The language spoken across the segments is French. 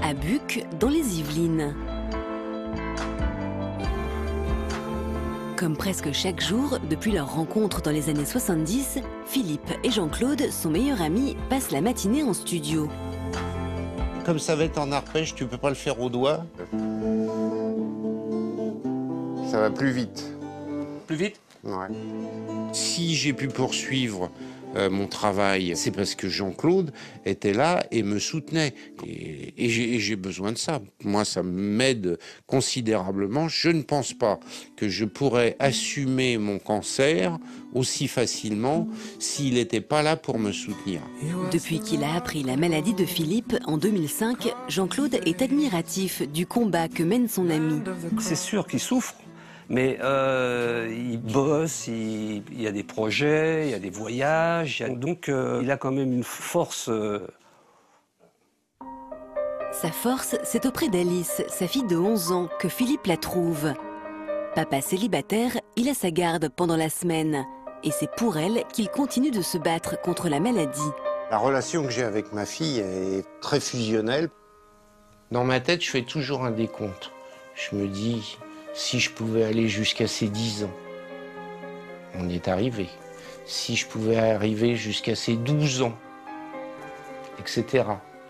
à Buc, dans les Yvelines. Comme presque chaque jour, depuis leur rencontre dans les années 70, Philippe et Jean-Claude, son meilleur ami, passent la matinée en studio. Comme ça va être en arpège, tu peux pas le faire au doigt. Ça va plus vite. Plus vite? Ouais. Si j'ai pu poursuivre mon travail, c'est parce que Jean-Claude était là et me soutenait. Et j'ai besoin de ça. Moi, ça m'aide considérablement. Je ne pense pas que je pourrais assumer mon cancer aussi facilement s'il n'était pas là pour me soutenir. Depuis qu'il a appris la maladie de Philippe en 2005, Jean-Claude est admiratif du combat que mène son ami. C'est sûr qu'il souffre. Mais il bosse, il y a des projets, il y a des voyages. Donc il a quand même une force. Sa force, c'est auprès d'Alice, sa fille de 11 ans, que Philippe la trouve. Papa célibataire, il a sa garde pendant la semaine. Et c'est pour elle qu'il continue de se battre contre la maladie. La relation que j'ai avec ma fille est très fusionnelle. Dans ma tête, je fais toujours un décompte. Je me dis... Si je pouvais aller jusqu'à ses 10 ans, on y est arrivé. Si je pouvais arriver jusqu'à ses 12 ans, etc.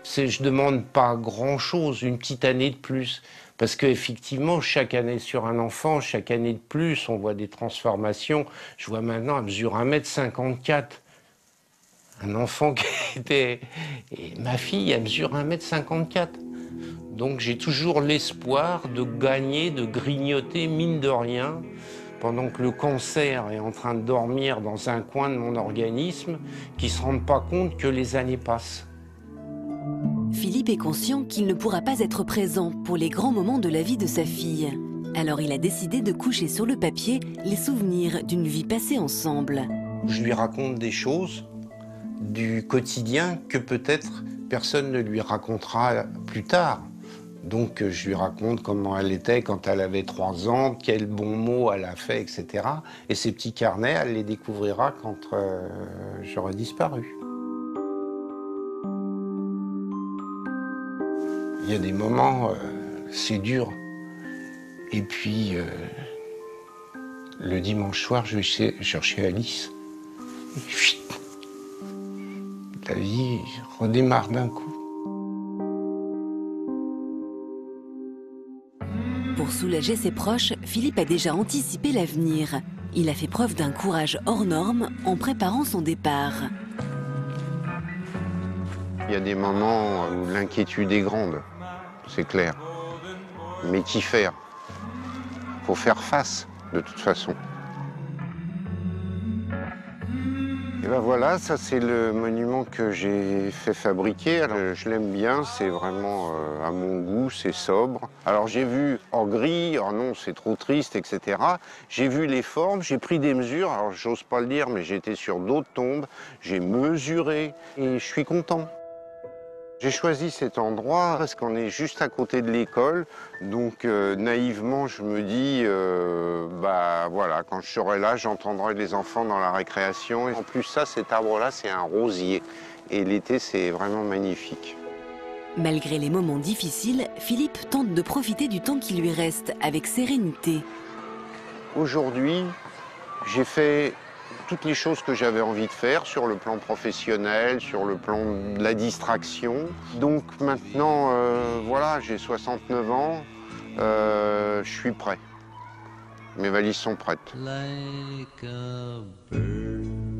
Je demande pas grand-chose, une petite année de plus. Parce qu'effectivement, chaque année sur un enfant, chaque année de plus, on voit des transformations. Je vois maintenant, elle mesure 1,54 m. Un enfant qui était... Et ma fille, elle mesure 1,54 m. Donc j'ai toujours l'espoir de gagner, de grignoter, mine de rien, pendant que le cancer est en train de dormir dans un coin de mon organisme, qui ne se rendent pas compte que les années passent. Philippe est conscient qu'il ne pourra pas être présent pour les grands moments de la vie de sa fille. Alors il a décidé de coucher sur le papier les souvenirs d'une vie passée ensemble. Je lui raconte des choses du quotidien que peut-être personne ne lui racontera plus tard. Donc je lui raconte comment elle était quand elle avait 3 ans, quels bons mots elle a fait, etc. Et ces petits carnets, elle les découvrira quand j'aurai disparu. Il y a des moments, c'est dur. Et puis, le dimanche soir, je vais chercher Alice. Et chut, la vie redémarre d'un coup. Pour soulager ses proches, Philippe a déjà anticipé l'avenir. Il a fait preuve d'un courage hors norme en préparant son départ. Il y a des moments où l'inquiétude est grande, c'est clair. Mais qu'y faire? Faut faire face, de toute façon. Et ben voilà, ça c'est le monument que j'ai fait fabriquer. Alors, je l'aime bien, c'est vraiment à mon goût, c'est sobre. Alors j'ai vu en gris, oh non c'est trop triste, etc. J'ai vu les formes, j'ai pris des mesures, alors j'ose pas le dire, mais j'étais sur d'autres tombes, j'ai mesuré et je suis content. J'ai choisi cet endroit parce qu'on est juste à côté de l'école, donc naïvement je me dis, bah voilà, quand je serai là, j'entendrai les enfants dans la récréation. Et en plus ça, cet arbre-là, c'est un rosier, et l'été c'est vraiment magnifique. Malgré les moments difficiles, Philippe tente de profiter du temps qui lui reste avec sérénité. Aujourd'hui, j'ai fait toutes les choses que j'avais envie de faire sur le plan professionnel, sur le plan de la distraction. Donc maintenant, voilà, j'ai 69 ans, je suis prêt. Mes valises sont prêtes. Like a bird.